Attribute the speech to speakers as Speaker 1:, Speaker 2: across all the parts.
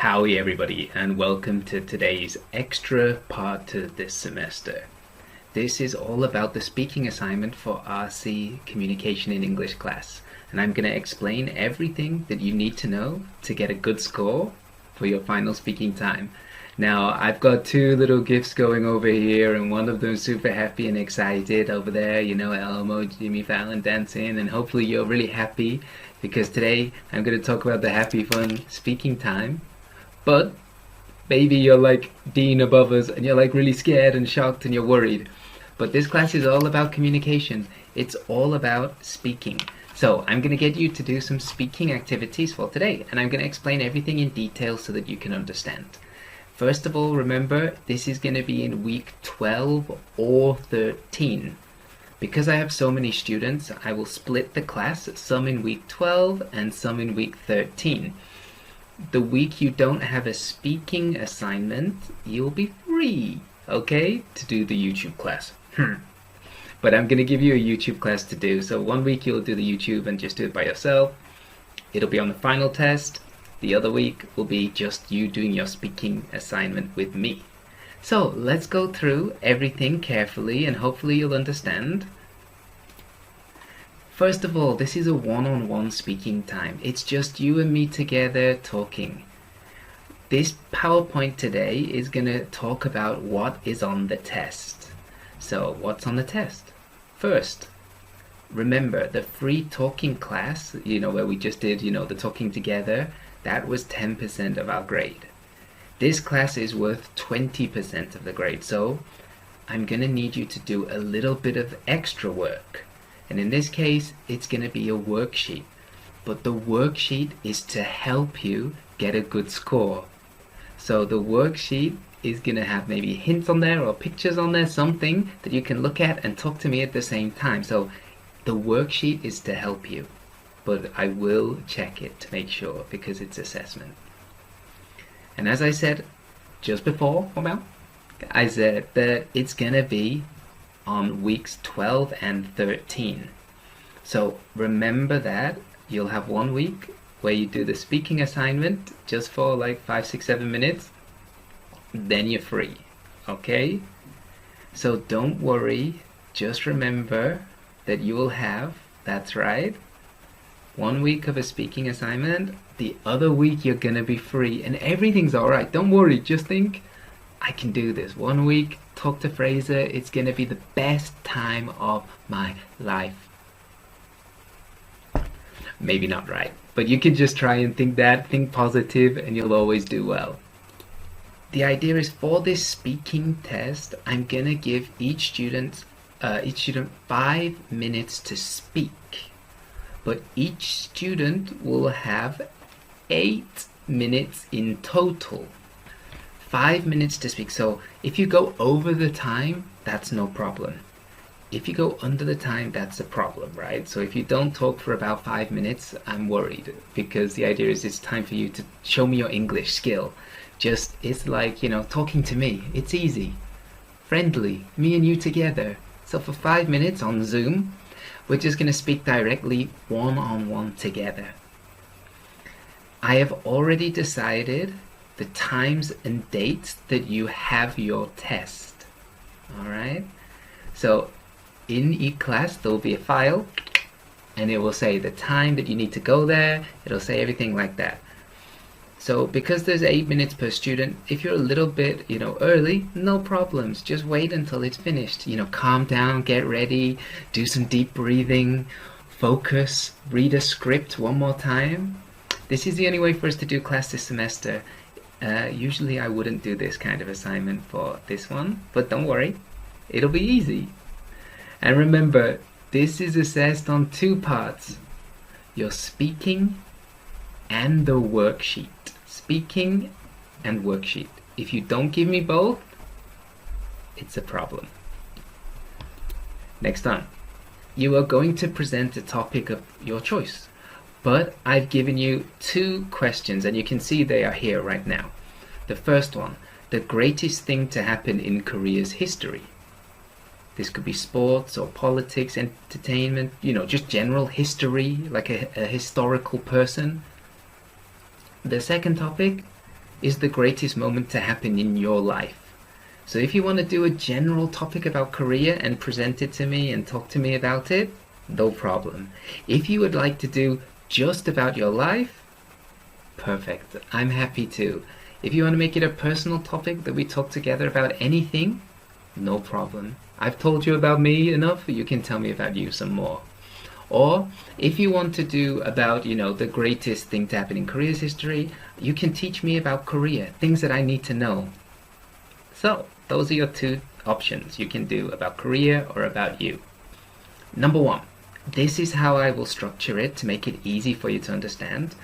Speaker 1: Howdy everybody, and welcome to today's extra part to this semester. This is all about the speaking assignment for RC Communication in English class, and I'm going to explain everything that you need to know to get a good score for your final speaking time. Now, I've got two little gifts going over here, and one of them is super happy and excited over there, Elmo, Jimmy Fallon dancing, and hopefully you're really happy because today I'm going to talk about the happy, fun speaking time. But maybe you're like Dean above us and you're like really scared and shocked and you're worried. But this class is all about communication. It's all about speaking. So I'm going to get you to do some speaking activities for today, and I'm going to explain everything in detail so that you can understand. First of all, remember, this is going to be in week 12 or 13. Because I have so many students, I will split the class, some in week 12 and some in week 13. The week you don't have a speaking assignment, you'll be free, okay, to do the YouTube class. But I'm going to give you a YouTube class to do. So one week you'll do the YouTube and just do it by yourself. It'll be on the final test. The other week will be just you doing your speaking assignment with me. So let's go through everything carefully and hopefully you'll understand. First of all, this is a one-on-one speaking time. It's just you and me together talking. This PowerPoint today is going to talk about what is on the test. So what's on the test? First, remember the free talking class, where we just did, the talking together, that was 10% of our grade. This class is worth 20% of the grade, so I'm going to need you to do a little bit of extra work. And in this case, it's going to be a worksheet. But the worksheet is to help you get a good score. So the worksheet is going to have maybe hints on there or pictures on there, something that you can look at and talk to me at the same time. So the worksheet is to help you. But I will check it to make sure because it's assessment. And as I said just before, I said that it's going to be on weeks 12 and 13. So remember that you'll have 1 week where you do the speaking assignment just for like 5, 6, 7 minutes. Then you're free. Okay? So don't worry. Just remember that you will have, that's right, 1 week of a speaking assignment. The other week you're gonna be free and everything's alright. Don't worry, just think, I can do this. 1 week, talk to Fraser, it's gonna be the best time of my life. Maybe not right, but you can just try and think positive and you'll always do well. The idea is for this speaking test, I'm gonna give each student 5 minutes to speak. But each student will have 8 minutes in total. 5 minutes to speak. So if you go over the time, that's no problem. If you go under the time, that's a problem, right? So if you don't talk for about 5 minutes, I'm worried because the idea is it's time for you to show me your English skill. It's like, talking to me. It's easy, friendly, me and you together. So for 5 minutes on Zoom, we're just going to speak directly one-on-one together. I have already decided the times and dates that you have your test. Alright? So in each class there will be a file and it will say the time that you need to go there. It'll say everything like that. So because there's 8 minutes per student, if you're a little bit, early, no problems. Just wait until it's finished. Calm down, get ready, do some deep breathing, focus, read a script one more time. This is the only way for us to do class this semester. Usually I wouldn't do this kind of assignment for this one, but don't worry, it'll be easy. And remember, this is assessed on 2 parts. Your speaking and the worksheet. Speaking and worksheet. If you don't give me both, it's a problem. Next on, you are going to present a topic of your choice, but I've given you 2 questions and you can see they are here right now. The first one, the greatest thing to happen in Korea's history. This could be sports or politics, entertainment, just general history, like a historical person. The second topic, is the greatest moment to happen in your life? So if you want to do a general topic about Korea and present it to me and talk to me about it, no problem. If you would like to do just about your life, perfect. I'm happy to. If you want to make it a personal topic that we talk together about anything, no problem. I've told you about me enough, you can tell me about you some more. Or if you want to do about, the greatest thing to happen in Korea's history, you can teach me about Korea, things that I need to know. So, those are your two options. You can do about Korea or about you. Number one, this is how I will structure it to make it easy for you to understand.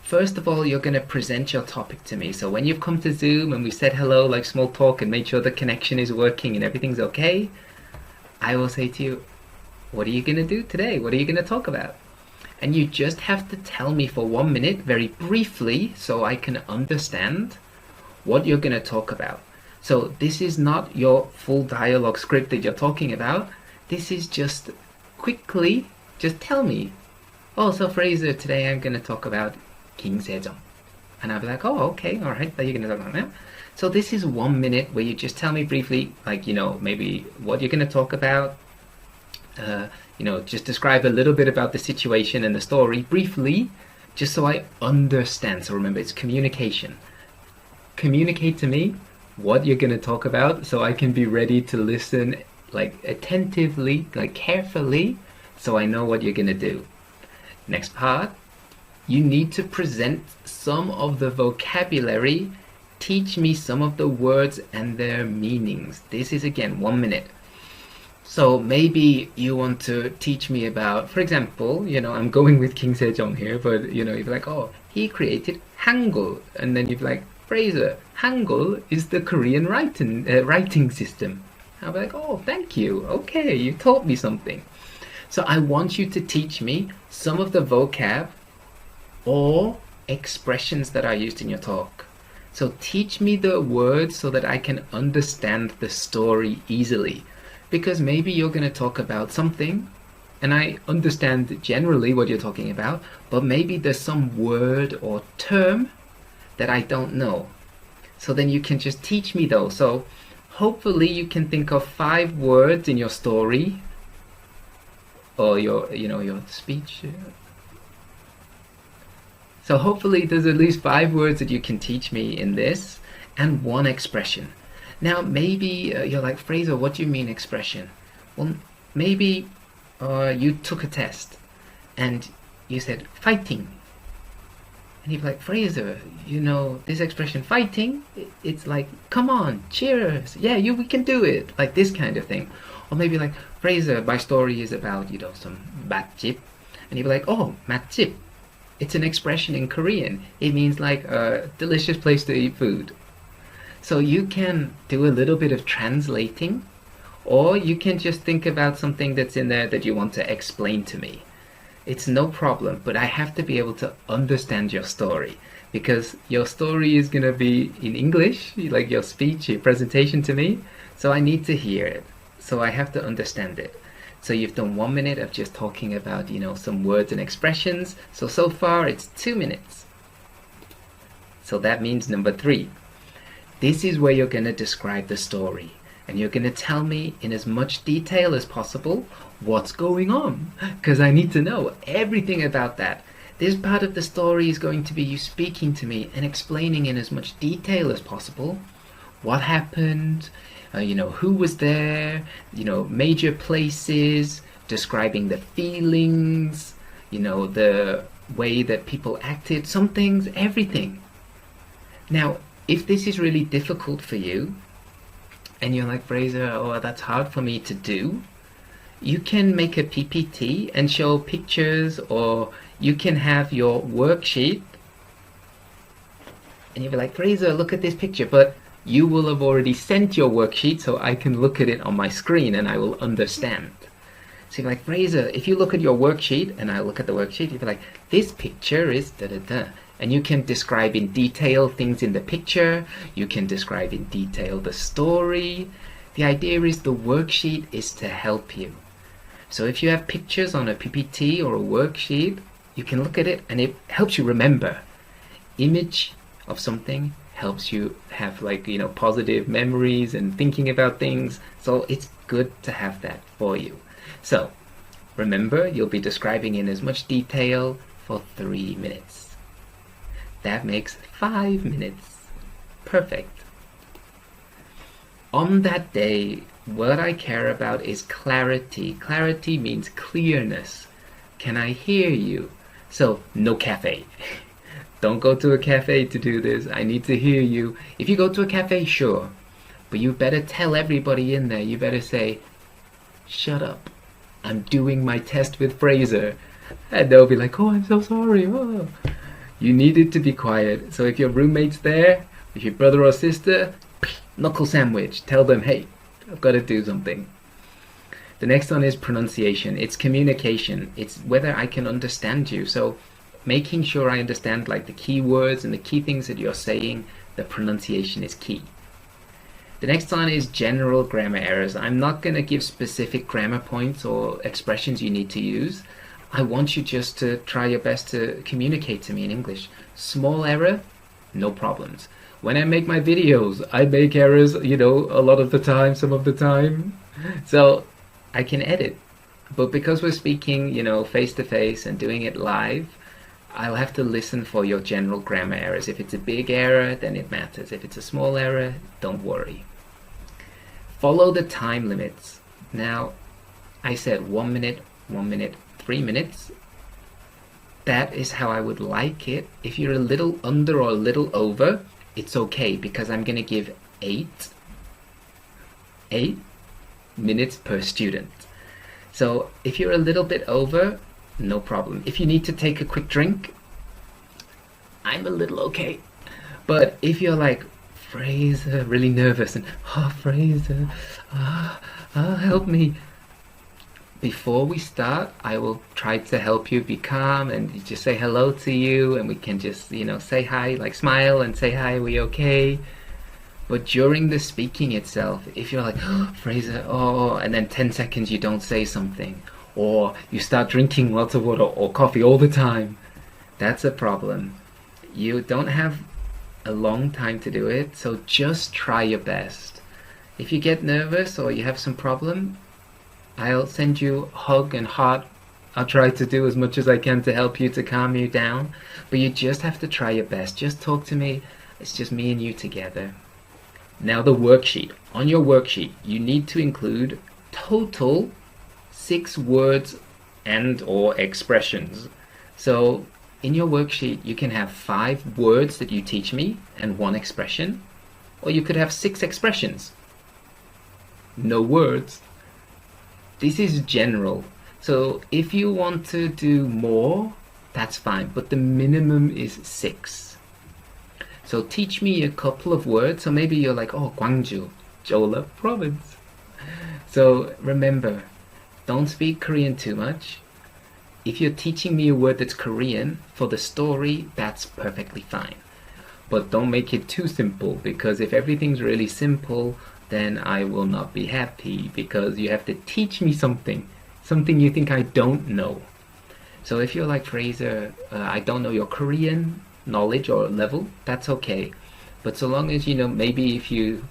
Speaker 1: First of all, you're going to present your topic to me. So when you've come to Zoom and we said hello, like small talk, and made sure the connection is working and everything's okay, I will say to you, what are you going to do today? What are you going to talk about? And you just have to tell me for 1 minute, very briefly, so I can understand what you're going to talk about. So this is not your full dialogue script that you're talking about. This is just quickly, just tell me. Oh, so Fraser, today I'm going to talk about King Sejong. And I'll be like, oh, okay, all right, that you're going to talk about now. So this is 1 minute where you just tell me briefly, like, maybe what you're going to talk about. Just describe a little bit about the situation and the story briefly, just so I understand. So remember, it's communication. Communicate to me what you're going to talk about so I can be ready to listen, like attentively, like carefully, so I know what you're going to do. Next part, you need to present some of the vocabulary. Teach me some of the words and their meanings. This is again 1 minute. So maybe you want to teach me about, for example, I'm going with King Sejong here, but you'd be like, oh, he created Hangul, and then you'd be like, Fraser, Hangul is the Korean writing system. I'll be like, oh, thank you. Okay, you taught me something. So I want you to teach me some of the vocab or expressions that are used in your talk. So teach me the words so that I can understand the story easily. Because maybe you're going to talk about something, and I understand generally what you're talking about, but maybe there's some word or term that I don't know. So then you can just teach me those. So hopefully you can think of 5 words in your story or your speech. So hopefully there's at least 5 words that you can teach me in this, and 1 expression. Now maybe you're like, Fraser, what do you mean expression? Well, maybe you took a test and you said fighting. And you're like, Fraser, this expression fighting, it's like, come on, cheers, yeah, we can do it, like this kind of thing. Or maybe like, Fraser, my story is about, some 맛집. And you'd be like, oh, 맛집, it's an expression in Korean. It means like a delicious place to eat food. So you can do a little bit of translating, or you can just think about something that's in there that you want to explain to me. It's no problem, but I have to be able to understand your story, because your story is going to be in English, like your speech, your presentation to me, so I need to hear it. So I have to understand it. So you've done 1 minute of just talking about, some words and expressions. So far it's 2 minutes. So that means number 3. This is where you're going to describe the story, and you're going to tell me in as much detail as possible what's going on, because I need to know everything about that. This part of the story is going to be you speaking to me and explaining in as much detail as possible what happened, who was there, major places, describing the feelings, the way that people acted, some things, everything. Now, if this is really difficult for you, and you're like, Fraser, oh, that's hard for me to do, you can make a PPT and show pictures, or you can have your worksheet, and you'll be like, Fraser, look at this picture, but you will have already sent your worksheet so I can look at it on my screen and I will understand. So you're like, Fraser, if you look at your worksheet, and I look at the worksheet, you'll be like, this picture is da-da-da. And you can describe in detail things in the picture. You can describe in detail the story. The idea is the worksheet is to help you. So if you have pictures on a PPT or a worksheet, you can look at it and it helps you remember. Image of something helps you have like, positive memories and thinking about things. So it's good to have that for you. So remember, you'll be describing in as much detail for 3 minutes. That makes 5 minutes. Perfect. On that day, what I care about is clarity. Clarity means clearness. Can I hear you? So, no cafe. Don't go to a cafe to do this. I need to hear you. If you go to a cafe, sure. But you better tell everybody in there. You better say, shut up. I'm doing my test with Fraser. And they'll be like, oh, I'm so sorry. Oh. You need it to be quiet. So if your roommate's there, if your brother or sister, knuckle sandwich. Tell them, hey, I've got to do something. The next one is pronunciation. It's communication. It's whether I can understand you. So making sure I understand like the key words and the key things that you're saying, the pronunciation is key. The next one is general grammar errors. I'm not going to give specific grammar points or expressions you need to use. I want you just to try your best to communicate to me in English. Small error, no problems. When I make my videos, I make errors, a lot of the time, some of the time. So I can edit. But because we're speaking, face to face and doing it live, I'll have to listen for your general grammar errors. If it's a big error, then it matters. If it's a small error, don't worry. Follow the time limits. Now, I said 1 minute, 1 minute, 3 minutes. That is how I would like it. If you're a little under or a little over, it's okay because I'm going to give 8 minutes per student. So if you're a little bit over, no problem. If you need to take a quick drink, I'm a little okay. But if you're like, Fraser, really nervous and, Fraser, help me. Before we start, I will try to help you be calm and just say hello to you, and we can just, say hi, like smile and say hi, are we okay? But during the speaking itself, if you're like, Fraser, and then 10 seconds you don't say something, or you start drinking lots of water or coffee all the time, that's a problem. You don't have a long time to do it, so just try your best. If you get nervous or you have some problem, I'll send you a hug and heart. I'll try to do as much as I can to help you, to calm you down. But you just have to try your best. Just talk to me. It's just me and you together. Now the worksheet. On your worksheet, you need to include total 6 words and or expressions. So in your worksheet, you can have 5 words that you teach me and 1 expression. Or you could have 6 expressions. No words. This is general. So if you want to do more, that's fine. But the minimum is 6. So teach me a couple of words. So maybe you're like, Gwangju, Jeolla province. So remember, don't speak Korean too much. If you're teaching me a word that's Korean for the story, that's perfectly fine. But don't make it too simple, because if everything's really simple, then I will not be happy, because you have to teach me something you think I don't know. So if you're like, Fraser, I don't know your Korean knowledge or level, that's okay. But so long as, maybe if you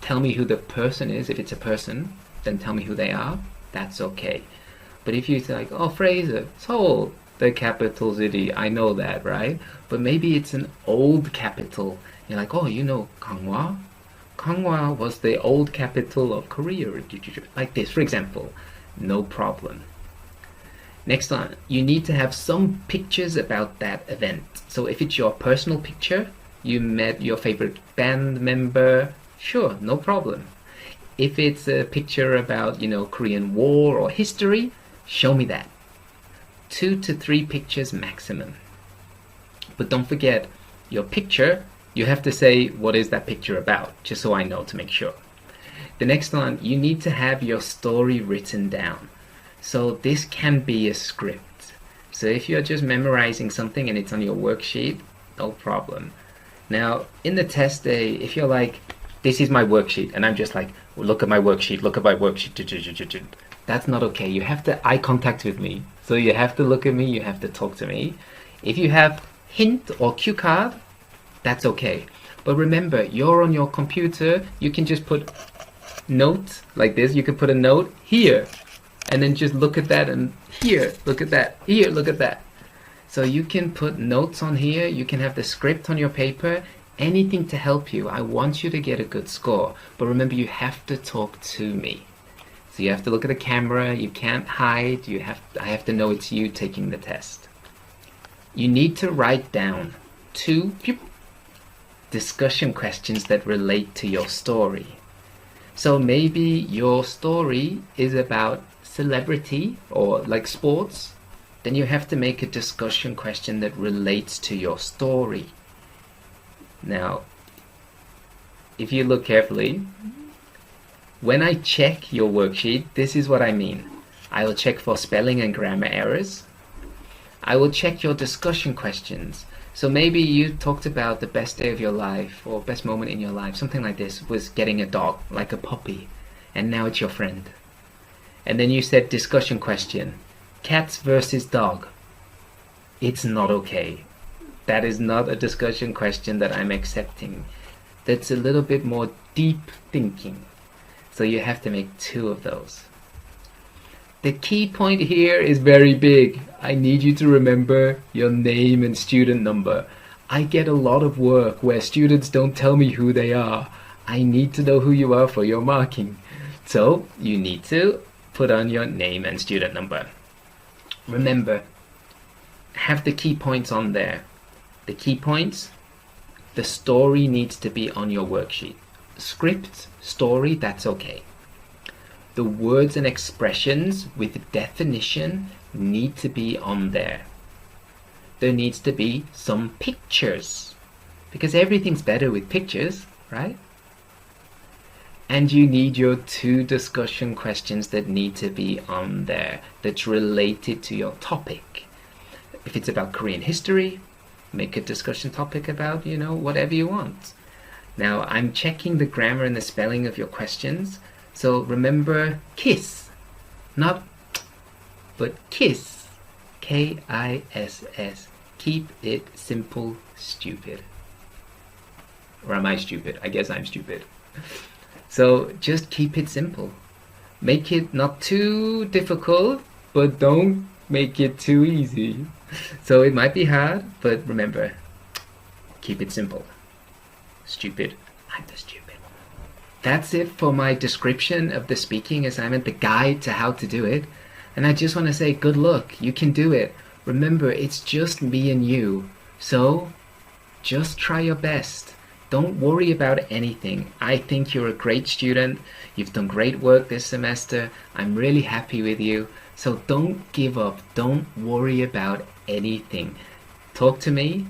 Speaker 1: tell me who the person is, if it's a person, then tell me who they are, that's okay. But if you say like, Fraser, Seoul, the capital city, I know that, right? But maybe it's an old capital. You're like, Gangwon? Gangwon was the old capital of Korea, like this, for example. No problem. Next one, you need to have some pictures about that event. So if it's your personal picture, you met your favorite band member, sure, no problem. If it's a picture about, Korean War or history, show me that. 2 to 3 pictures maximum. But don't forget, your picture, you have to say what is that picture about, just so I know to make sure. The next one, you need to have your story written down. So this can be a script. So if you're just memorizing something and it's on your worksheet, no problem. Now, in the test day, if you're like, this is my worksheet, and I'm just like, look at my worksheet, that's not okay. You have to eye contact with me. So you have to look at me, you have to talk to me. If you have hint or cue card, That's okay. But remember, you're on your computer, you can just put notes like this. You can put a note here, and then just look at that, and here, look at that, here, look at that. So you can put notes on here, you can have the script on your paper, anything to help you. I want you to get a good score. But remember, you have to talk to me. So you have to look at the camera, you can't hide, I have to know it's you taking the test. You need to write down 2 discussion questions that relate to your story. So maybe your story is about celebrity or like sports, then you have to make a discussion question that relates to your story. Now, if you look carefully, when I check your worksheet, this is what I mean. I will check for spelling and grammar errors. I will check your discussion questions. So maybe you talked about the best day of your life or best moment in your life, something like this, was getting a dog, like a puppy, and now it's your friend. And then you said discussion question, cats versus dog. It's not okay. That is not a discussion question that I'm accepting. That's a little bit more deep thinking. So you have to make 2 of those. The key point here is very big. I need you to remember your name and student number. I get a lot of work where students don't tell me who they are. I need to know who you are for your marking. So you need to put on your name and student number. Remember, have the key points on there. The key points, the story needs to be on your worksheet. Script, story, that's okay. The words and expressions with definition need to be on there. There needs to be some pictures, because everything's better with pictures, right? And you need your 2 discussion questions that need to be on there, that's related to your topic. If it's about Korean history, make a discussion topic about, whatever you want. Now, I'm checking the grammar and the spelling of your questions. So remember kiss, not but kiss, Kiss. Keep it simple, stupid. Or am I stupid? I guess I'm stupid. So just keep it simple. Make it not too difficult, but don't make it too easy. So it might be hard, but remember, keep it simple. Stupid, I'm the stupid. That's it for my description of the speaking assignment, the guide to how to do it. And I just want to say good luck. You can do it. Remember, it's just me and you. So just try your best. Don't worry about anything. I think you're a great student. You've done great work this semester. I'm really happy with you. So don't give up. Don't worry about anything. Talk to me.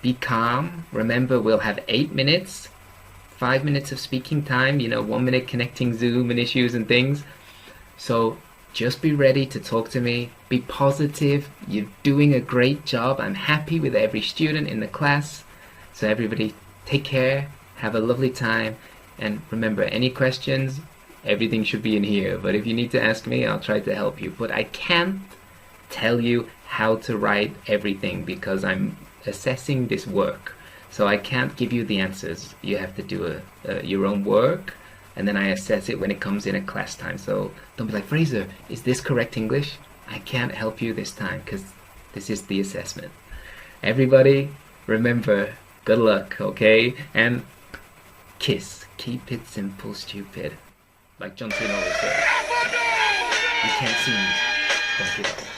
Speaker 1: Be calm. Remember, we'll have 8 minutes. 5 minutes of speaking time, 1 minute connecting Zoom and issues and things. So just be ready to talk to me. Be positive. You're doing a great job. I'm happy with every student in the class. So everybody, take care. Have a lovely time. And remember, any questions, everything should be in here. But if you need to ask me, I'll try to help you. But I can't tell you how to write everything because I'm assessing this work. So I can't give you the answers. You have to do your own work, and then I assess it when it comes in at class time. So don't be like, Fraser, is this correct English? I can't help you this time because this is the assessment. Everybody, remember, good luck, okay? And kiss. Keep it simple, stupid. Like John Cena always says. You can't see me. Don't give up.